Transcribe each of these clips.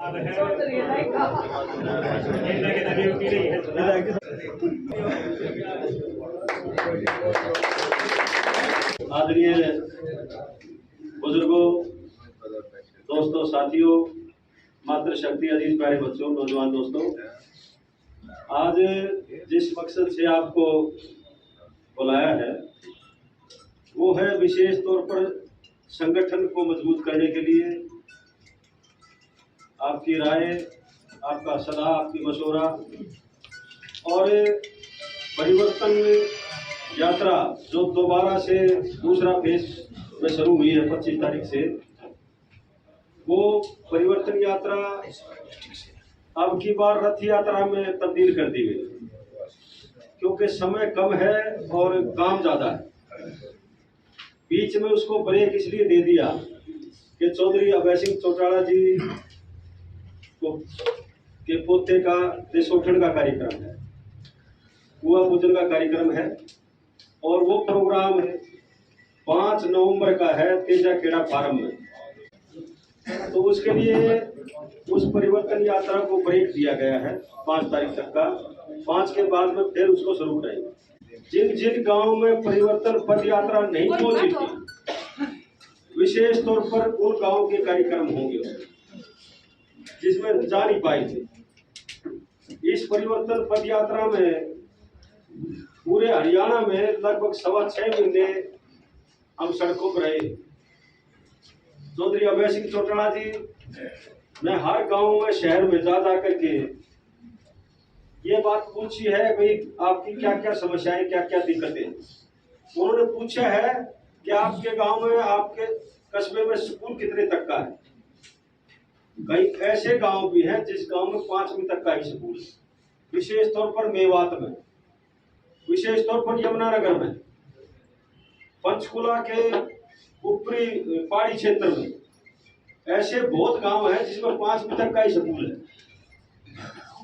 आदरणीय बुजुर्गों, दोस्तों, साथियों, मातृशक्ति अजीज प्यारे बच्चों, नौजवान दोस्तों, आज जिस मकसद से आपको बुलाया है वो है विशेष तौर पर संगठन को मजबूत करने के लिए आपकी राय, आपका सलाह, आपकी मशवरा और परिवर्तन यात्रा जो दोबारा से दूसरा फेज में शुरू हुई है 25 तारीख से, वो परिवर्तन यात्रा अब की बार रथ यात्रा में तब्दील कर दी गई, क्योंकि समय कम है और काम ज़्यादा है। बीच में उसको ब्रेक इसलिए दे दिया कि चौधरी अभय सिंह चौटाला जी के पोते का देशोठन का कार्यक्रम है, कुआ पूजन का कार्यक्रम है, और वो प्रोग्राम 5 नवंबर का है तेजा खेड़ा फार्म में। तो उसके लिए उस परिवर्तन यात्रा को ब्रेक दिया गया है 5 तारीख तक का। 5 के बाद में फिर उसको शुरू करेंगे। जिन जिन गांवों में परिवर्तन पद यात्रा नहीं पहुंची थी, विशेष तौर पर उन गांवों के कार्यक्रम होंगे जिसमें जा नहीं पाए थे। इस परिवर्तन पद यात्रा में पूरे हरियाणा में लगभग 6.25 महीने हम सड़कों पर रहे। चौधरी अभय सिंह चौटाला जी ने हर गांव में, शहर में जा करके ये बात पूछी है, भाई आपकी क्या क्या समस्याएं, क्या क्या दिक्कतें। उन्होंने पूछा है कि आपके गांव में, आपके कस्बे में स्कूल कितने तक का है। कई ऐसे गांव भी हैं जिस गांव में 5वीं तक का ही स्कूल है, विशेष तौर पर मेवात में, विशेष तौर पर यमुनानगर में, पंचकुला के ऊपरी पहाड़ी क्षेत्र में ऐसे बहुत गांव हैं जिसमें 5वीं तक का ही स्कूल है।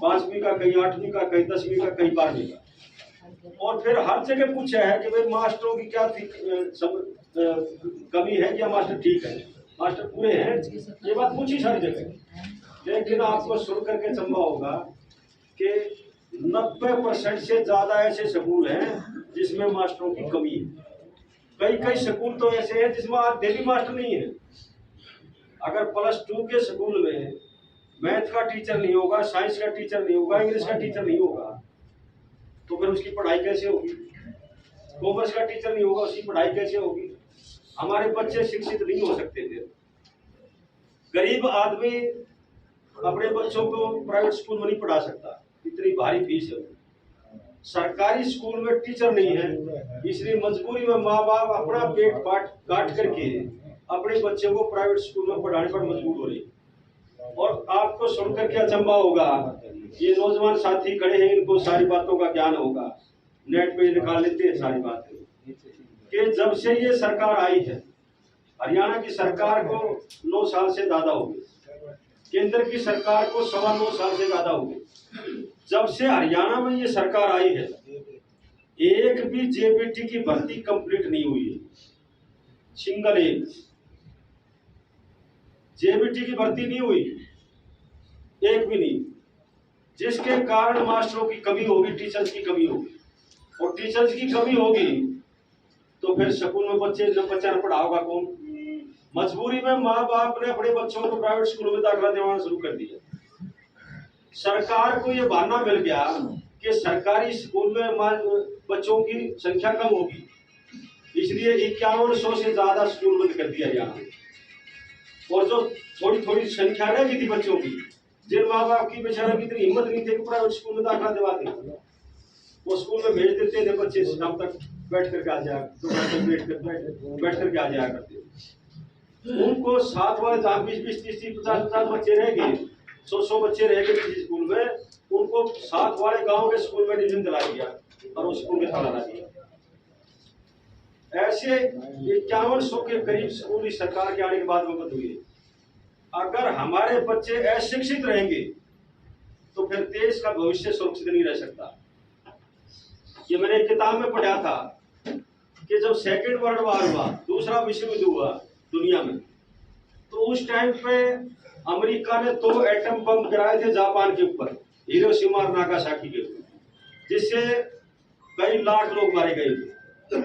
5वीं का, कहीं 8वीं का, कहीं 10वीं का, कहीं 12वीं का। और फिर हर जगह पूछा है कि भाई मास्टरों की क्या कमी है, क्या मास्टर ठीक है, मास्टर पूरे हैं, ये बात पूछी सारी जगह। लेकिन आपको सुन करके चंबा होगा कि 90% से ज्यादा ऐसे स्कूल हैं जिसमें मास्टरों की कमी है। कई स्कूल तो ऐसे हैं जिसमें आधे भी मास्टर नहीं है। अगर +2 के स्कूल में मैथ का टीचर नहीं होगा, साइंस का टीचर नहीं होगा, इंग्लिश का टीचर नहीं होगा, तो फिर उसकी पढ़ाई कैसे होगी। कॉमर्स का टीचर नहीं होगा, उसकी पढ़ाई कैसे होगी। हमारे बच्चे शिक्षित नहीं हो सकते थे। गरीब आदमी अपने बच्चों को प्राइवेट स्कूल में नहीं पढ़ा सकता, इतनी भारी फीस है। सरकारी स्कूल में टीचर नहीं है, इसलिए मजबूरी में माँ बाप अपना पेट काट करके अपने बच्चों को प्राइवेट स्कूल में पढ़ाने पर मजबूर हो रही। और आपको सुनकर क्या अचंभा होगा, ये नौजवान साथी खड़े हैं, इनको सारी बातों का ज्ञान होगा, नेट पे निकाल लेते हैं सारी बातें, कि जब से ये सरकार आई है, हरियाणा की सरकार को 9 साल से ज्यादा हो गए, केंद्र की सरकार को 9.25 साल से ज्यादा हो गए। जब से हरियाणा में ये सरकार आई है, एक भी जेबीटी की भर्ती कंप्लीट नहीं हुई है। सिंगल एक जेबीटी की भर्ती नहीं हुई, एक भी नहीं, जिसके कारण मास्टरों की कमी होगी, टीचर्स की कमी होगी। और टीचर्स की कमी होगी तो फिर स्कूल में बच्चे न पढ़ाओगा कौन। मजबूरी में माँ बाप ने अपने बच्चों को प्राइवेट स्कूलों में दाखिला दिलवाना शुरू कर दिया। सरकार को ये बहाना मिल गया कि सरकारी स्कूल में बच्चों की संख्या कम होगी, इसलिए 5100 से ज्यादा स्कूल बंद कर दिया यहाँ। और जो थोड़ी संख्या रह गई थी बच्चों की, जिन माँ बाप की बेचारा की इतनी हिम्मत नहीं थी कि प्राइवेट स्कूल में दाखिला दिलवाते, वो स्कूल में भेज देते थे बच्चे, शाम तक बैठ करके आ जाया, बैठ करके आ जाया करते। उनको 7 वाले जहाँ 20, 30, 50 बच्चे रह गए, 100 बच्चे रह गए किसी स्कूल में, उनको 7 वाले गांव के स्कूल में एडमिशन दिला दिया और उस स्कूल में ताला लगा दिया। ऐसे 5100 के करीब स्कूल इस सरकार के आने के बाद में बंद हुए। अगर हमारे बच्चे अशिक्षित रहेंगे तो फिर देश का भविष्य सुरक्षित नहीं रह सकता। ये मैंने एक किताब में पढ़ा था कि जब सेकेंड वर्ल्ड वॉर हुआ, दूसरा विश्व युद्ध हुआ दुनिया में, तो उस टाइम पे अमेरिका ने 2 एटम बम गिराए थे जापान के ऊपर, हिरोशिमा और नागासाकी के ऊपर, जिससे कई लाख लोग मारे गए थे।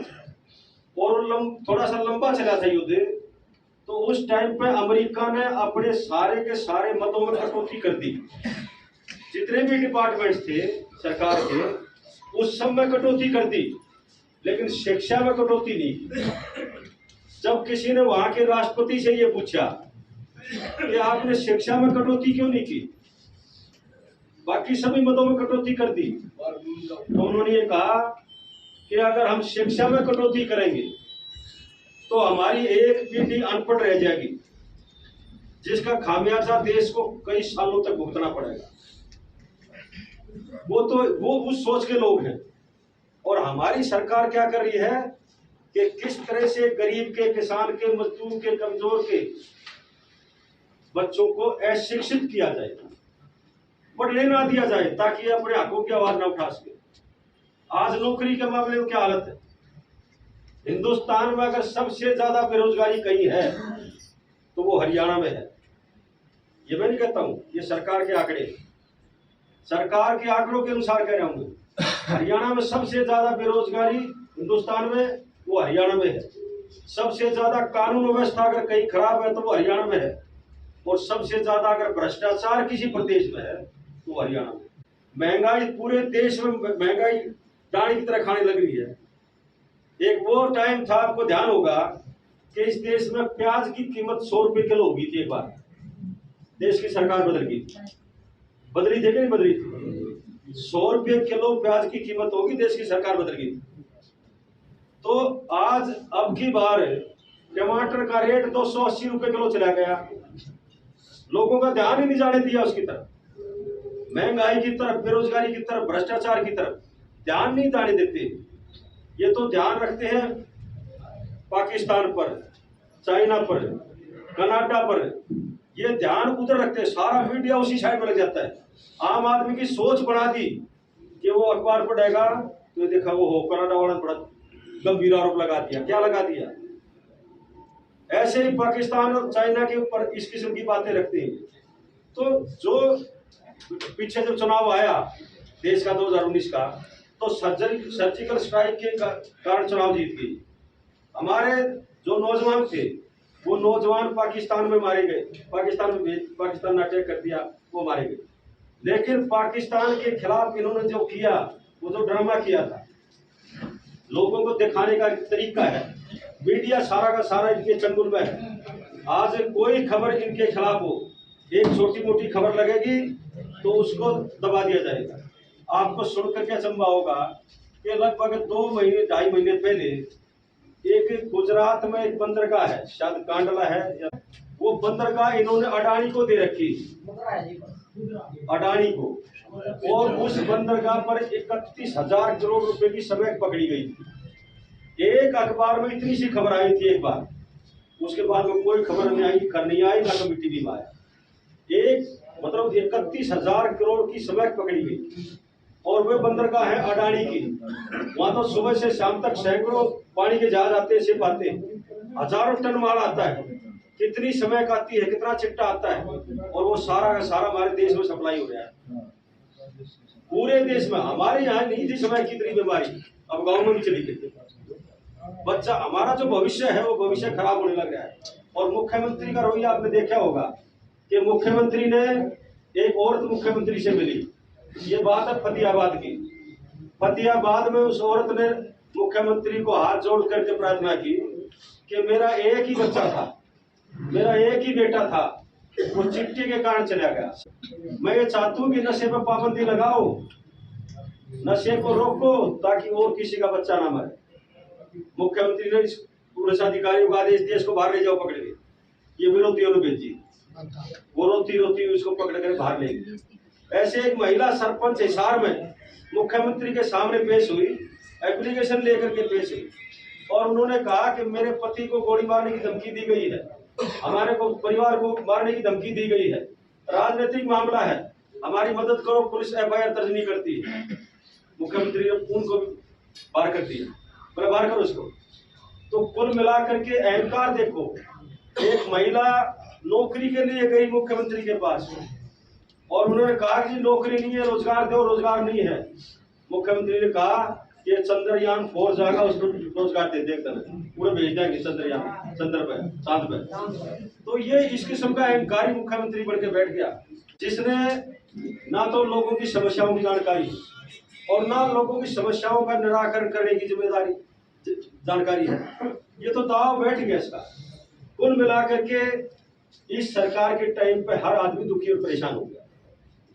और थोड़ा सा लंबा चला था युद्ध, तो उस टाइम पे अमेरिका ने अपने सारे के सारे मतों में कटौती कर दी। जितने भी डिपार्टमेंट्स थे सरकार के, उस सब में कटौती कर दी, लेकिन शिक्षा में कटौती नहीं। जब किसी ने वहां के राष्ट्रपति से ये पूछा कि आपने शिक्षा में कटौती क्यों नहीं की, बाकी सभी मदों में कटौती कर दी, तो उन्होंने ये कहा कि अगर हम शिक्षा में कटौती करेंगे तो हमारी एक पीढ़ी अनपढ़ रह जाएगी, जिसका खामियाजा देश को कई सालों तक भुगतना पड़ेगा। वो उस सोच के लोग हैं। और हमारी सरकार क्या कर रही है कि किस तरह से गरीब के, किसान के, मजदूर के, कमजोर के बच्चों को अशिक्षित किया जाए, पढ़ने ना दिया जाए, ताकि अपने हकों की आवाज ना उठा सके। आज नौकरी के मामले में क्या हालत है? हिंदुस्तान में अगर सबसे ज्यादा बेरोजगारी कहीं है तो वो हरियाणा में है। ये मैं नहीं कहता हूं, ये सरकार के आंकड़े, सरकार के आंकड़ों के अनुसार कह रहा हूं। हरियाणा में सबसे ज्यादा बेरोजगारी हिंदुस्तान में वो हरियाणा में है। सबसे ज्यादा कानून व्यवस्था अगर कहीं खराब है तो वो हरियाणा में है। और सबसे ज्यादा अगर भ्रष्टाचार किसी प्रदेश में है तो हरियाणा में। महंगाई पूरे देश में, महंगाई दाने की तरह खाने लग रही है। एक वो टाइम था, आपको ध्यान होगा कि इस देश में प्याज की कीमत 100 रुपए किलो होगी थी। एक बार देश की सरकार बदल थी कि नहीं बदली थी? 100 रुपए किलो प्याज की कीमत होगी, देश की सरकार बदल गई। तो आज अब की बार टमाटर का रेट 280 रुपए किलो चला गया। लोगों का ध्यान ही नहीं जाने दिया उसकी तरफ, महंगाई की तरफ, बेरोजगारी की तरफ, भ्रष्टाचार की तरफ ध्यान नहीं जाने देते। ये तो ध्यान रखते हैं पाकिस्तान पर, चाइना पर, कनाडा पर, ये ध्यान उधर रखते हैं। सारा मीडिया उसी साइड में लग जाता है। आम आदमी की सोच बना दी कि वो अखबार पढ़ेगा तो देखा वो हो कनाडा वाला बड़ा गंभीर आरोप लगा दिया। क्या लगा दिया? ऐसे ही पाकिस्तान और चाइना के ऊपर इस किस्म की बातें रखते हैं। तो जो पीछे जब चुनाव आया देश का 2019 का, तो सर्जिकल स्ट्राइक के कारण चुनाव जीत गई। हमारे जो नौजवान थे वो नौजवान पाकिस्तान में मारे गए, पाकिस्तान ने अटैक कर दिया, वो मारे गए। लेकिन पाकिस्तान के खिलाफ इन्होंने जो किया, वो जो ड्रामा किया था, लोगों को दिखाने का तरीका है। मीडिया सारा का सारा इनके चंगुल में है। आज कोई खबर इनके खिलाफ हो, एक छोटी मोटी खबर लगेगी तो उसको दबा दिया जाएगा। आपको सुनकर के अचंभा होगा कि लगभग 2 महीने 2.5 महीने पहले एक गुजरात में एक बंदरगाह है, शायद कांडला है, वो बंदरगाह इन्होंने अडानी को दे रखी, अडानी को। और उस बंदरगाह पर 31,000 करोड़ रुपए की समेत पकड़ी गई थी। एक अखबार में इतनी सी खबर आई थी एक बार, उसके बाद में कोई खबर नहीं आई, ना कभी टीवी में आया। एक मतलब 31,000 करोड़ की समेत पकड़ी गई। और वे बंदरगाह है अडानी की। वहां तो सुबह से शाम तक सैकड़ों पानी के जहाज आते हैं, शिप आते हैं, हजारों टन माल आता है। कितनी समय का आती है, कितना चिट्टा आता है, और वो सारा का सारा हमारे देश में सप्लाई हो रहा है, पूरे देश में। हमारे यहाँ नहीं थी समय की इतनी बीमारी, अब गाँव में भी चली गई। बच्चा, हमारा जो भविष्य है वो भविष्य खराब होने लग रहा है। और मुख्यमंत्री का रवैया आपने देखा होगा कि मुख्यमंत्री ने एक औरत मुख्यमंत्री से मिली। ये बात है फतेहाबाद की। फतेहाबाद में उस औरत ने मुख्यमंत्री को हाथ जोड़ करके प्रार्थना की कि मेरा एक ही बच्चा था, मेरा एक ही बेटा था, वो चिट्ठी के कारण चला गया। मैं ये चाहता हूँ कि नशे पर पाबंदी लगाओ, नशे को रोको, ताकि और किसी का बच्चा ना मरे। मुख्यमंत्री ने पुलिस अधिकारियों का आदेश दिया, इसको बाहर ले जाओ पकड़ के। ये विरोधियों ने भेजी, वो रोती रोती उसको पकड़ कर बाहर ले गई। ऐसे एक महिला सरपंच हिसार में मुख्यमंत्री के सामने पेश हुई, एप्लीकेशन लेकर के पेश हुई, और उन्होंने कहा कि मेरे पति को गोली मारने की धमकी दी गई है, हमारे को परिवार को मारने की धमकी दी गई है, राजनीतिक मामला है, हमारी मदद करो, पुलिस एफआईआर दर्ज नहीं करती है। मुख्यमंत्री ने उनको बाहर कर दिया, बोले बाहर करो इसको। तो कुल मिलाकर के अहंकार देखो, एक महिला नौकरी के लिए गई मुख्यमंत्री के पास और उन्होंने कहा कि नौकरी नहीं है, रोजगार दो, रोजगार नहीं है। मुख्यमंत्री ने कहा कि चंद्रयान 4 जाएगा, उसको रोजगार दे देंगे, पूरे भेज देंगे चंद्रयान, चंद्र पे, चांद पे। तो ये इस किस्म का अहंकारी मुख्यमंत्री बन के बैठ गया, जिसने ना तो लोगों की समस्याओं की जानकारी और ना लोगों की समस्याओं का निराकरण करने की जिम्मेदारी जानकारी है। ये तो दाव बैठ गया इसका। कुल मिलाकर के इस सरकार के टाइम पे हर आदमी दुखी और परेशान हो गया।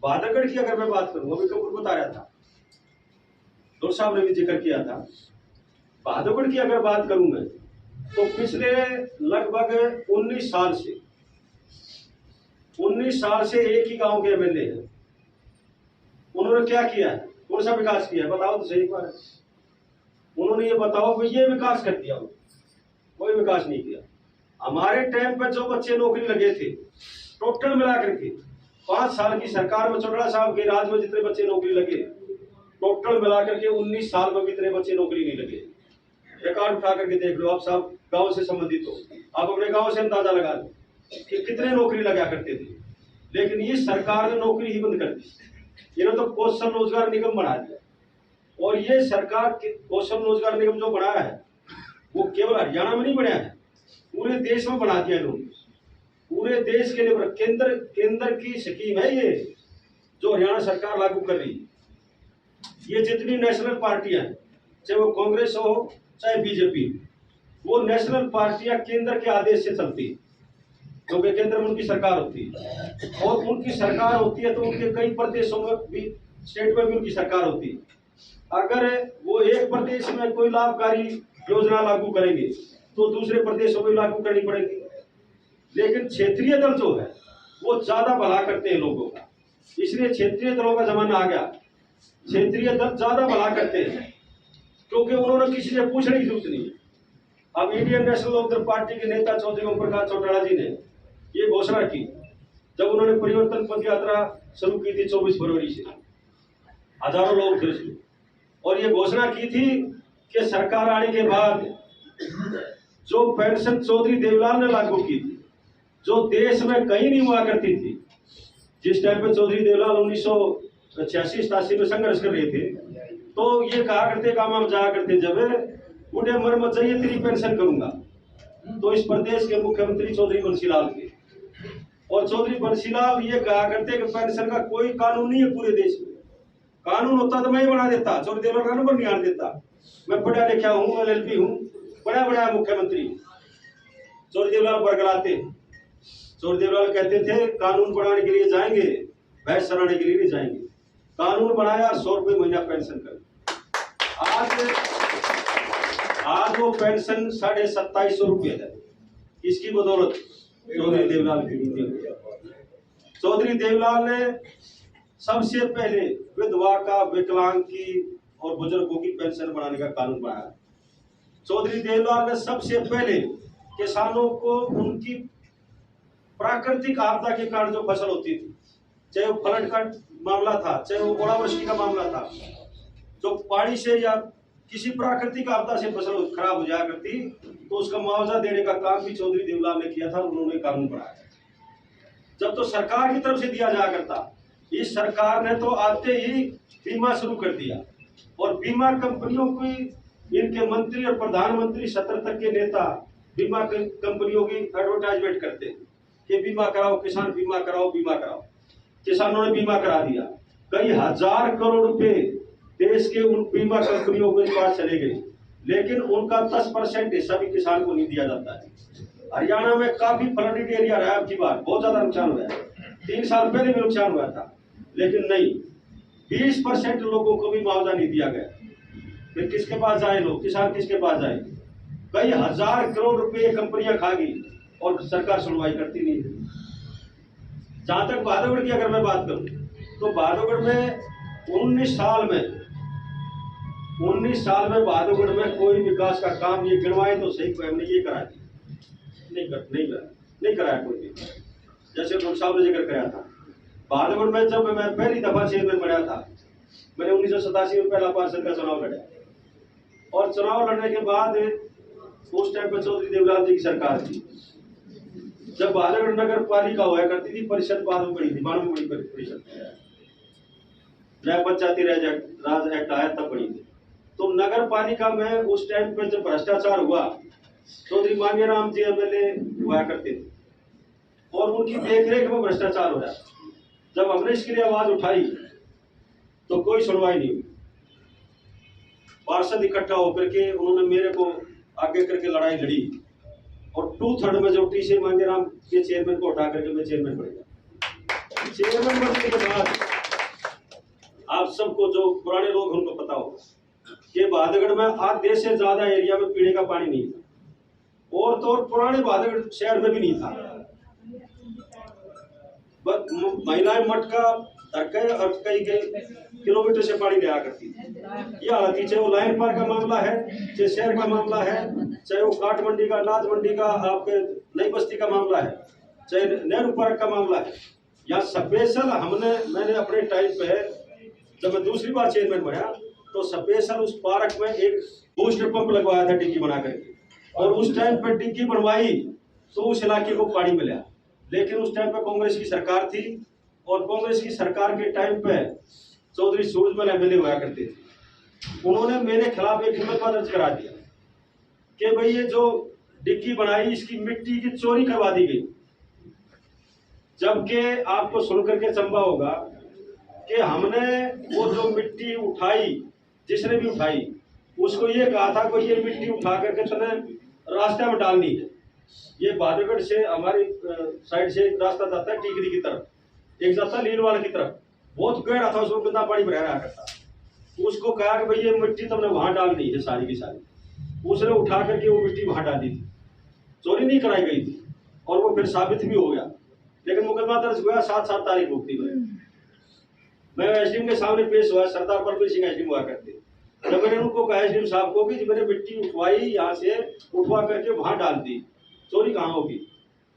बांधवगढ़ की अगर मैं बात करूं, अभी कपूर बता रहा था, डॉक्टर साहब ने भी जिक्र किया था। बांधवगढ़ की अगर बात करूं मैं, तो पिछले लगभग 19 साल से एक ही गांव के एमएलए हैं। उन्होंने क्या किया है, कौन सा विकास किया है, बताओ तो सही बात है। उन्होंने ये बताओ कि ये विकास कर दिया, कोई विकास नहीं किया। हमारे टाइम पर जो बच्चे नौकरी लगे थे, टोटल मिलाकर के 5 साल की सरकार में चौटाला साहब के राज में जितने बच्चे नौकरी लगे, टोटल मिलाकर के 19 साल में भी इतने बच्चे नौकरी नहीं लगे। रिकॉर्ड उठा करके देख लो, आप सब गांव से संबंधित हो, आप अपने गांव से अंदाजा लगा लो कि कितने नौकरी लगा करते थे। लेकिन ये सरकार ने नौकरी ही बंद कर दी। इन्होंने तो कौशल रोजगार निगम बना दिया, और ये सरकार कौशल रोजगार निगम जो बनाया है वो केवल हरियाणा में नहीं बनाया है, पूरे देश में बना दिया इन्होंने। पूरे देश के लिए केंद्र की स्कीम है ये, जो हरियाणा सरकार लागू कर रही है। ये जितनी नेशनल पार्टियां हैं, चाहे वो कांग्रेस हो चाहे बीजेपी, वो नेशनल पार्टियां केंद्र के आदेश से चलती है, क्योंकि केंद्र में उनकी सरकार होती है। और उनकी सरकार होती है तो उनके कई प्रदेशों में भी, स्टेट में भी उनकी सरकार होती है। अगर वो एक प्रदेश में कोई लाभकारी योजना लागू करेंगे तो दूसरे प्रदेशों में लागू करनी पड़ेगी। लेकिन क्षेत्रीय दल जो है वो ज्यादा भला करते हैं लोगों का, इसलिए क्षेत्रीय दलों का जमाना आ गया। क्षेत्रीय दल ज्यादा भला करते हैं क्योंकि उन्होंने किसी से पूछने की जरूरत नहीं है। अब इंडियन नेशनल लोकदल पार्टी के नेता चौधरी ओम प्रकाश चौटाला जी ने ये घोषणा की, जब उन्होंने परिवर्तन पद यात्रा शुरू की थी 24 फरवरी से, हजारों लोग थे उसमें, और ये घोषणा की थी कि सरकार आने के बाद जो पेंशन चौधरी देवलाल ने लागू की थी, जो देश में कहीं नहीं हुआ करती थी। जिस टाइम पे चौधरी देवलाल 1986-87 में संघर्ष कर रहे थे, तो ये कहा करते, काम हम जाया करते, जब बूढ़े मर मत जाइए तेरी पेंशन करूंगा। तो इस प्रदेश के मुख्यमंत्री चौधरी बंसीलाल के, और चौधरी बंसीलाल ये कहा करते कि पेंशन का कोई कानून नहीं है पूरे देश में, कानून होता तो मैं ही बना देता, चौधरी देवलाल का नंबर नहीं आने देता। मैं पढ़ा लिखा हूँ, LLB हूँ, बड़ा बड़ा मुख्यमंत्री। चौधरी देवलाल बरगलाते, चौधरी देवलाल कहते थे कानून बनाने के लिए जाएंगे, बहस चलाने के लिए नहीं जाएंगे। कानून बनाया, 100 रुपये महीना पेंशन कर। आज वो पेंशन 2750 रुपये है। इसकी बदौलत चौधरी देवलाल की। चौधरी देवलाल ने सबसे पहले विधवा का, विकलांग की और बुजुर्गों की पेंशन बढ़ाने का कानून बनाया। चौधरी देवलाल ने सबसे पहले किसानों को उनकी प्राकृतिक आपदा के कारण जो फसल होती थी, चाहे वो फ्लड का मामला था, चाहे वो ओलावृष्टि का मामला था, जो पानी से या किसी प्राकृतिक आपदा से फसल खराब हो जाया करती, तो उसका मुआवजा देने का काम भी चौधरी देवलाल ने किया था। उन्होंने कानून बनाया। जब तो सरकार की तरफ से दिया जाया करता, इस सरकार ने तो आते ही बीमा शुरू कर दिया, और बीमा कंपनियों की, इनके मंत्री और प्रधानमंत्री स्तर तक के नेता बीमा कंपनियों की एडवर्टाइजमेंट करते कि बीमा कराओ, किसान बीमा कराओ, बीमा कराओ। किसानों ने बीमा करा दिया, कई हजार करोड़ रुपए देश के उन बीमा कंपनियों के पास चले गए, लेकिन उनका 10% हिस्सा भी किसान को नहीं दिया जाता है। हरियाणा में काफी फ्लडेड एरिया रहा है, आपकी बात बहुत ज्यादा नुकसान हुआ है, 3 साल पहले भी नुकसान हुआ था, लेकिन नहीं, 20% लोगों को भी मुआवजा नहीं दिया गया। फिर किसके पास जाए लोग, किसान किसके पास जाए? कई हजार करोड़ रुपए कंपनियां खा गई और सरकार सुनवाई करती नहीं है। जहां तक बांधवगढ़ की अगर मैं बात करूं, तो बांधवगढ़ में 19 साल में बांधवगढ़ में कोई विकास का काम, ये गिनवाए तो सही, कोई हमने ये करा दिया नहीं कराया कोई भी। जैसे डॉक्टर साहब ने जिक्र कराया था, बांधवगढ़ में जब मैं पहली दफा चेयरमैन बना था, मैंने 1987 में पहला पार्षद का चुनाव लड़ा, और चुनाव लड़ने के बाद उस टाइम पर चौधरी देवलाल जी की सरकार थी। जब बहादुरगढ़ नगर पालिका हुआ करती थी, परिषद बाद में बड़ी थी, 92 में बड़ी परिषद, जब पंचायती राज एक्ट आया तब बड़ी थी। तो नगर पालिका में उस टाइम पे जब भ्रष्टाचार हुआ, चौधरी मांगेराम जी एमएलए हुआ करते थे और उनकी देखरेख में भ्रष्टाचार हो रहा। जब हमने इसके लिए आवाज उठाई तो कोई सुनवाई नहीं हुई। पार्षद इकट्ठा होकर के उन्होंने मेरे को आगे करके लड़ाई लड़ी और 2/3 मेजोरिटी से मांगेराम के चेयरमैन को हटा करके मैं चेयरमैन बन गया। चेयरमैन बनने के बाद आप सबको, जो पुराने लोग उनको पता होगा कि बहादुरगढ़ में आधे से ज्यादा एरिया में पीने का पानी नहीं था और तो और पुराने बहादुरगढ़ शहर में भी नहीं था। महिलाएं मटका और कई किलोमीटर से पानी ले आ करती थी। ये हालत थी, चाहे वो लाइन पार का मामला है, चाहे शहर का मामला है, चाहे वो काट मंडी का, अनाज मंडी का, आपके नई बस्ती का मामला है, चाहे नेहरू पार्क का मामला है। यहाँ स्पेशल मैंने अपने टाइम पे जब मैं दूसरी बार चेयरमैन बना तो स्पेशल उस पार्क में एक बूस्टर पंप लगवाया था डिग्गी बना करके, और उस टाइम पे डिग्गी बनवाई तो उस इलाके को पानी मिला। लेकिन उस टाइम पे कांग्रेस की सरकार थी और कांग्रेस की सरकार के टाइम पे चौधरी सूरजमल एमएलए हुआ करते थे। उन्होंने मेरे खिलाफ एक मुकदमा दर्ज करा दिया कि भाई ये जो डिग्गी बनाई इसकी मिट्टी की चोरी करवा दी गई। जबकि आपको सुन करके चंबा होगा कि हमने वो जो मिट्टी उठाई, जिसने भी उठाई उसको ये कहा था कि ये मिट्टी उठा करके तूने रास्ते में डालनी है। ये बहादुरगढ़ से हमारी साइड से एक रास्ता जाता है टीकरी की तरफ, एक जाता है लीलवाड़ा की तरफ, बहुत गहरा था, उसमें गंदा पानी भरा रहा करता। उसको कहा कि भाई ये मिट्टी तुमने वहां डालनी है सारी की सारी। उसने उठा करके वो मिट्टी वहां डाली थी, चोरी नहीं कराई गई थी और वो फिर साबित भी हो गया। लेकिन मुकदमा दर्ज हुआ 7 तारीख को थी। मैं एसडीएम के सामने पेश हुआ, सरदार परवीर सिंह एसडीएम हुआ करते। जब मैंने उनको कहा एसडीएम साहब को कि मैंने मिट्टी उठवाई, यहाँ से उठवा करके वहां डाल दी, चोरी कहाँ होगी,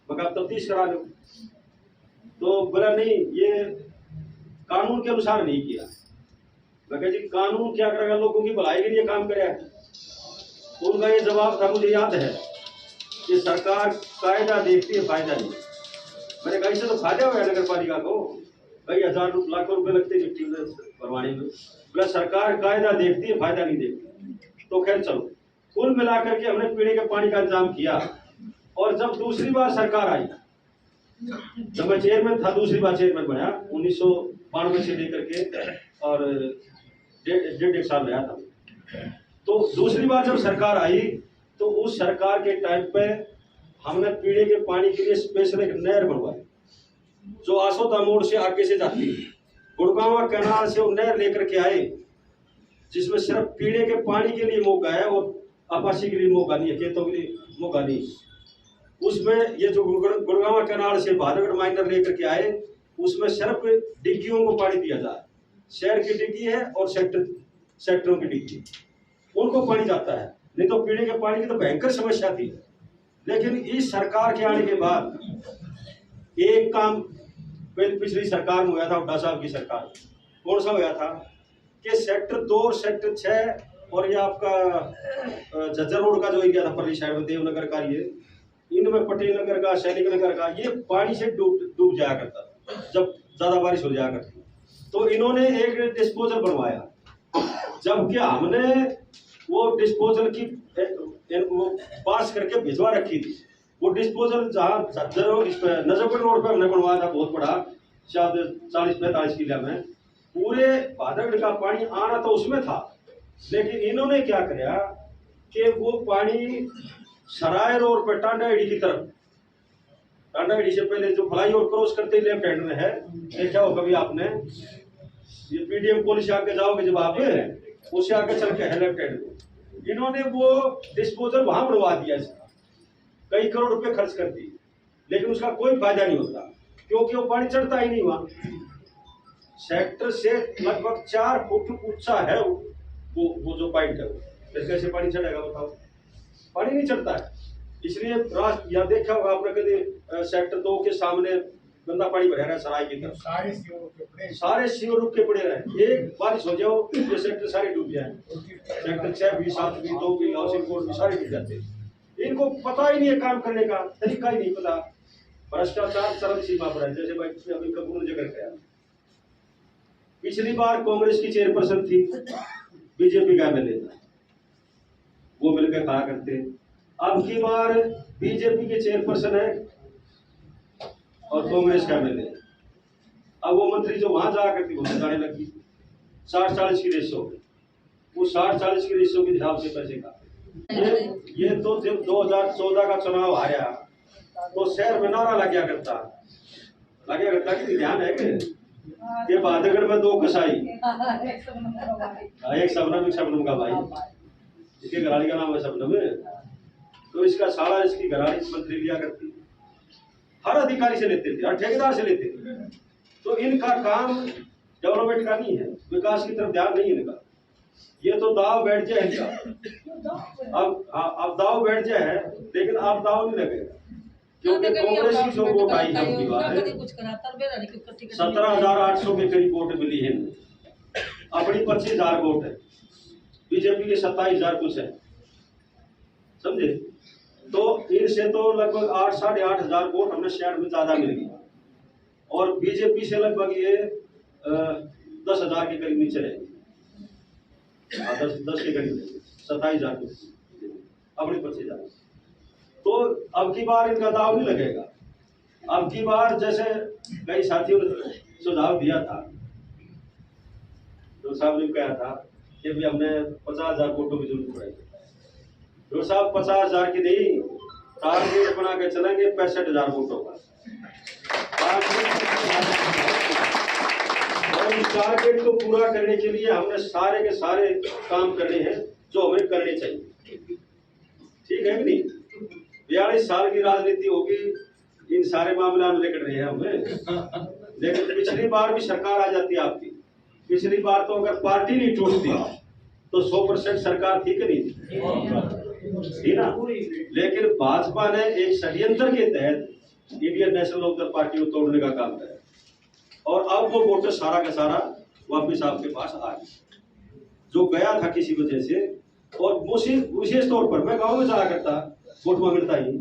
मैं कहा तफ्तीश करा लो। तो बोला नहीं, ये कानून के अनुसार नहीं किया। मैं कहा जी कानून क्या करेगा, लोगों की भलाई के लिए काम करेगा। उनका ये जवाब था, मुझे याद है कि सरकार कायदा देखती है, फायदा नहीं। मैंने कहा इससे तो फायदा हुआ नगर पालिका को, कई हजार लाखों रुपए लगते मिट्टी भरवाने में। बोला सरकार कायदा देखती है, फायदा नहीं देखती। तो खैर चलो, कुल मिलाकर के हमने पीने के पानी का इंतजाम किया। और जब दूसरी बार सरकार आई, जब मैं चेयरमैन था, दूसरी बार चेयरमैन बना 1992 से लेकर के, और 1.5 साल रहा था। तो दूसरी बार जब सरकार आई तो उस सरकार के टाइम पे हमने पीने के पानी के लिए स्पेशल एक नहर बनवाई जो आसोदा मोड़ से आगे से जाती है, गुड़गांव कैनाल से वो नहर लेकर के आए, जिसमें सिर्फ पीने के पानी के लिए मौका है और आवासी के लिए मौका नहीं है, खेतों के लिए मौका नहीं। उसमें ये जो गुड़गांव कैनाल से बहादुरगढ़ माइनर लेकर के आए, उसमें सिर्फ डिग्गियों को पानी दिया जाए। शहर की डिग्गी है और सेक्टरों की डिग्गी, उनको पानी जाता है। नहीं तो पीने के पानी की तो भयंकर समस्या थी। लेकिन इस सरकार के आने के बाद एक काम पिछली सरकार में हुआ था, हुड्डा साहब की सरकार। कौन सा हुआ था कि सेक्टर 2 और सेक्टर 6 और ये आपका झज्जर रोड का जो एरिया था परली साइड में, देवनगर का, ये इनमें पटेल नगर का, सैनिक नगर का, ये पानी से डूब जाया करता जब ज्यादा बारिश हो जाया करती। तो इन्होंने एक डिस्पोजल बनवाया, जबकि हमने वो डिस्पोजल की वो पास करके भिजवा रखी थी। वो डिस्पोजल जहाँ नजरगढ़ रोड पे हमने बनवाया था, बहुत बड़ा, शायद 40-45 किलो में, पूरे बहादुरगढ़ का पानी आना तो उसमें था। लेकिन इन्होंने क्या किया कि वो पानी सराय रोड पे टांडागढ़ी की तरफ, टांडागढ़ी से पहले जो फ्लाईओवर क्रॉस करते ही लेफ्ट हैंड में है, देखा हो कभी आपने, ये पीडीएम पुलिस आगे जाओगे जब आप, उससे आगे चल के है लेफ्ट हैंड में, इन्होंने वो डिस्पोजल वहां बनवा दिया। इसका कई करोड़ रुपए खर्च कर दिए, लेकिन उसका कोई फायदा नहीं होता क्योंकि वो पानी चढ़ता ही नहीं। वहां सेक्टर से लगभग 4 फुट ऊंचा है वो जो पॉइंट है, फिर कैसे पानी चढ़ेगा बताओ? पानी नहीं चढ़ता है। इसलिए यहाँ देखा होगा आपने कभी सेक्टर 2 के सामने गंदा पानी भरा है सराय की तरफ, सारे सीवर रुक के पड़े रहे। एक बारिश हो जाओ ये सेक्टर सारे डूब जाए। सेक्टर 6 भी, 7 भी, 2 भी, हाउसिंग बोर्ड भी सारे डूब जाते हैं। इनको पता ही नहीं है, काम करने का तरीका ही नहीं पता। भ्रष्टाचार चरम सीमा पर है। जैसे भाई अभी कपूर ने जिक्र किया, पिछली बार कांग्रेस की चेयरपर्सन थी, बीजेपी का एमएलए था, वो मिलकर खाया करते। अब की बार बीजेपी के चेयरपर्सन है और कांग्रेस का एमएलए। अब वो मंत्री जो वहां जाया करती वो बताने लगी 60-40 की रेशो, वो 60-40 की रेशो के हिसाब से पैसे का। ये तो जब 2014 का चुनाव आया तो शहर में नारा लग करता कि ध्यान है कि बादगढ़ में 2 कसाई, एक शबनम का भाई, इसके घराड़ी का नाम है शबनम, तो इसका सारा इसकी घराड़ी मंत्री लिया करती, हर अधिकारी से लेते थे, हर ठेकेदार से लेते थे। तो इनका काम डेवलपमेंट का नहीं है, विकास की तरफ ध्यान नहीं इनका, ये तो दाव बैठ जाए इनका। अब दाव बैठ जाए है, लेकिन अब दाव नहीं लगेगा, क्योंकि कांग्रेस की जो वोट आई है उनकी बात है 17,800 के करीब वोट मिली है, अपनी 25,000 वोट है, बीजेपी के 27,000 कुछ है, समझे। तो इनसे तो लगभग 8-8,500 वोट हमने शहर में ज्यादा मिल गई, और बीजेपी से लगभग ये 10,000 के करीब नीचे रहेगी, 10 के करीब 27,000 अपनी 25,000। तो अब की बार इनका दाव नहीं लगेगा। अब की बार जैसे कई साथियों ने सुझाव दिया था, तो साहब ने कहा था कि भी हमने 50,000 वोटों की जरूरत पड़ेगी। तो साहब 50,000 की नहीं, टारगेट बना के चलेंगे 65,000 वोटों का। और इस टारगेट को पूरा करने के लिए हमने सारे के सारे काम करने हैं जो हमें करने चाहिए, ठीक है कि नहीं। 42 साल की राजनीति होगी, इन सारे मामले हम लेकर रहे हैं हमें। लेकिन पिछली बार भी सरकार आ जाती आपकी, पिछली बार तो अगर पार्टी नहीं टूटती तो 100% सरकार थी कि नहीं थी ना। लेकिन भाजपा ने एक षड्यंत्र के तहत इंडियन नेशनल लोकदल पार्टी को तोड़ने का काम किया, और अब वो वोटर सारा का सारा वापिस आपके पास आ गया, जो गया था किसी वजह से। और विशेष तौर पर मैं गाँव में जाया करता, वोट मांगता ही,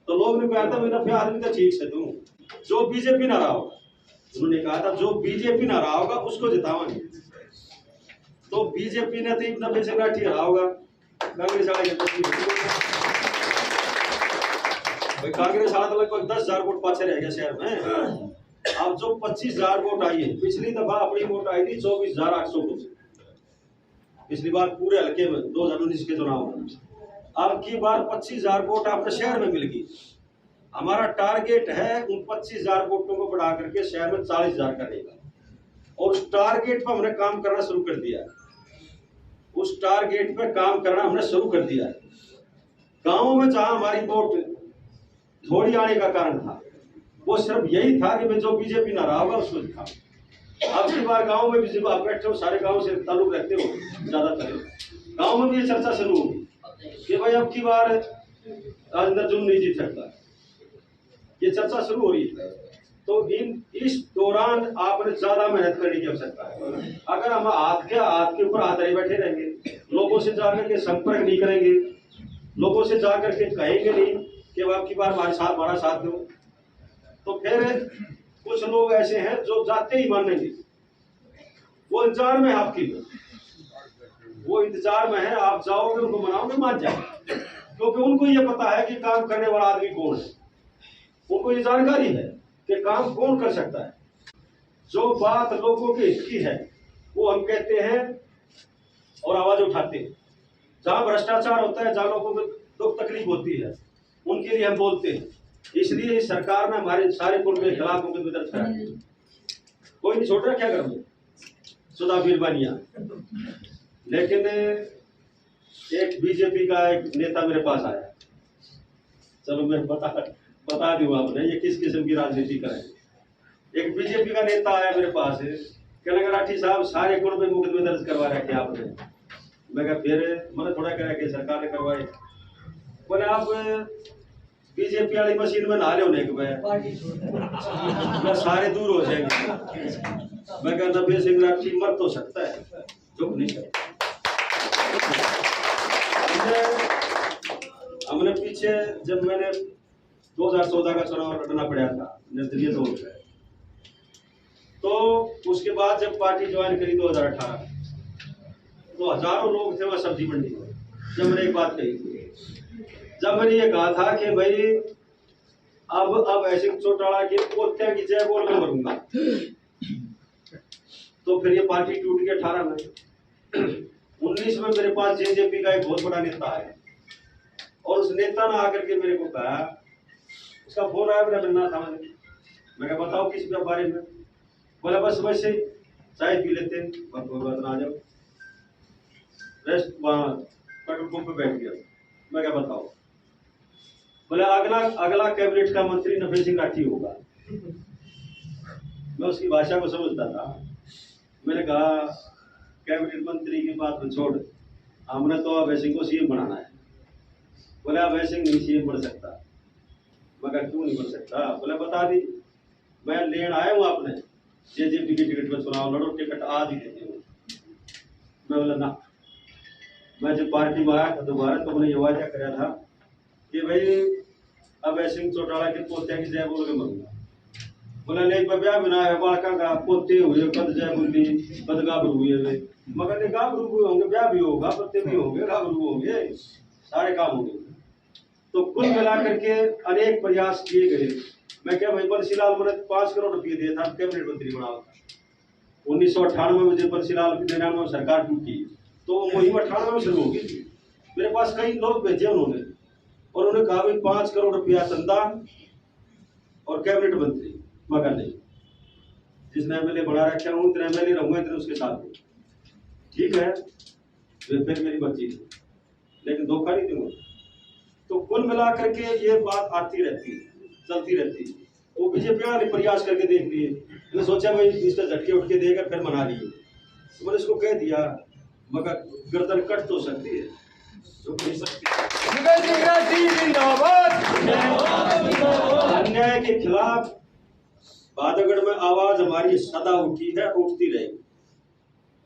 तो लोग ने कहा था मेरा आदमी तो ठीक से तुम, जो बीजेपी ना रहा होगा, उन्होंने कहा था जो बीजेपी ना रहा होगा उसको जितावांगे। तो बीजेपी ने तो 90 से 90 रहा होगा, कांग्रेस वाला तो लगभग 10,000 वोट पाछे रह गया शहर में। अब जो 25,000 वोट आई है, पिछली दफा अपनी वोट आई थी 24,800 वोट, पिछली बार पूरे हल्के में 2019 के चुनाव में। अब की बार 25,000 वोट आपके शहर में मिल गई। हमारा टारगेट है उन 25,000 वोटों को बढ़ा करके शहर में 40,000 करेगा, और उस टारगेट पर हमने काम करना शुरू कर दिया है। उस टारगेट पर काम करना हमने शुरू कर दिया है। गांवों में जहां हमारी वोट थोड़ी आने का कारण था, वो सिर्फ यही था कि जो बीजेपी ना रहा होगा उसको दिखा। अब की बार गाँव में भी जब आप बैठे हो, सारे गाँव से ताल्लुक रखते हो ज्यादातर, गाँव में भी ये चर्चा शुरू होगी कि भाई अब की बार राजेंद्र जुम्मन नहीं जीत सकता, ये चर्चा शुरू हो रही है। तो इस दौरान आपने ज्यादा मेहनत करने की आवश्यकता है। अगर हम हाथ के ऊपर हाथ रहे बैठे रहेंगे, लोगों से जाकर के संपर्क नहीं करेंगे, लोगों से जाकर के कहेंगे नहीं कि अब की बार हमारा साथ दो, तो फिर कुछ लोग ऐसे हैं जो जाते ही मानेंगे, वो इंतजार में आपकी, वो इंतजार में है, आप जाओगे उनको मनाओगे, मान जाएंगे, क्योंकि उनको ये पता है कि काम करने वाला आदमी कौन है, उनको ये जानकारी है कि काम कौन कर सकता है। जो बात लोगों के हित की है वो हम कहते हैं और आवाज उठाते हैं। जहां भ्रष्टाचार होता है, जहां लोगों को दुख तकलीफ होती है, उनके लिए हम बोलते हैं। इसलिए इस सरकार ने हमारे सारे कुल के खिलाफ मुकदमे दर्ज कराए, कोई नहीं छोड़ रहा क्या करूँ सुधा बीरबानिया। लेकिन एक बीजेपी का एक नेता मेरे पास आया, चलो मैं बता दूं आपने ये किस किस्म की राजनीति करे। एक बीजेपी का नेता आया मेरे पास, कहने लगा राठी साहब सारे कुल पे मुकदमे दर्ज करवा रखे आपने। मैं कहा फिर मैंने थोड़ा कह कि सरकार ने करवाए। बोले आप बीजेपी वाली मशीन में नहा ले मैं सारे दूर हो जाएंगे। मैं कहा नब्बे सिंह राठी मर तो सकता है, चुप नहीं सकता। हमने पीछे जब मैंने 2014 का चुनाव लड़ना पड़ा था, निर्दलीय तौर पे। तो उसके बाद जब पार्टी ज्वाइन करी 2018, तो हजारों लोग थे वह सब्जी मंडी में। जब मैंने एक बात कही थी, जब मैंने ये कहा था कि भाई अब ऐसे चौटाला के पोत्या की जय बोल के मरूंगा, तो फिर ये पार्टी टूट गई 18 में। 19 में मेरे पास जेजेपी का एक बहुत बड़ा नेता है, और उस नेता ने आकर के मेरे को कहा, उसका फोन आया, मेरा मिलना था मुझे। मैं कहा बताओ किस बारे में? बोला बस वैसे चाय पी लेते हैं, आ जाओ। रेस्ट पेट्रोल पंप पे बैठ गया। मैं क्या बताओ? बोले अगला कैबिनेट का मंत्री नफे सिंह राठी होगा। मैं उसकी भाषा को समझता था। मैंने कहा कैबिनेट मंत्री की बात को छोड़, हमने तो अभय सिंह को सीएम बनाना है। बोले अभय सिंह नहीं सीएम बन सकता। मैं कहा क्यों नहीं बन सकता? बोले बता दी, मैं लेन आया हूँ आपने जेजेपी की टिकट पर चुनाव लड़ो, टिकट आज ही देती हूँ। मैं बोला ना, मैं जब पार्टी में आया था दोबारा, तो मैंने ये वादा कराया था कि भाई अभय सिंह चौटाला के पोते की जय बोल के मरूंगा। बोला नहीं ब्याह बिना है बालका का पोते हुए कद जय बोली कद गाभरू हुए वे। मगर ने गाभरू हुए होंगे, ब्याह भी होगा, पत्ते भी होंगे, गाभरू होंगे, सारे काम होंगे। तो कुल मिलाकर के अनेक प्रयास किए गए। मैं क्या भाई बंसीलाल मैंने 5 करोड़ रुपये दिए था कैबिनेट मंत्री बनाओ। 1998 में मुझे बंसीलाल की 99 में सरकार टूटी, तो मुहिम 98 में शुरू हो गई थी। मेरे पास कई लोग भेजे उन्होंने, और उन्होंने कहा भाई 5 करोड़ रुपया चंदा और कैबिनेट मंत्री। मगर नहीं, जिसने एमएलए बना रखा हूँ इतने एमएलए रहूंगा, इतने उसके साथ में ठीक है, फिर मेरी मर्जी थी, लेकिन धोखा नहीं दूंगा। तो कुल मिलाकर के ये बात आती रहती है, चलती रहती है। वो बीजेपी ने प्रयास करके देख लिए, मैंने सोचा भाई इसका झटके उठ के देगा, फिर मना लिए। तो मैंने इसको कह दिया, मगर गर्दन कट तो सकती है, तो नहीं सकती। अन्याय के खिलाफ बादगढ़ में आवाज हमारी सदा उठी है, उठती रहेगी।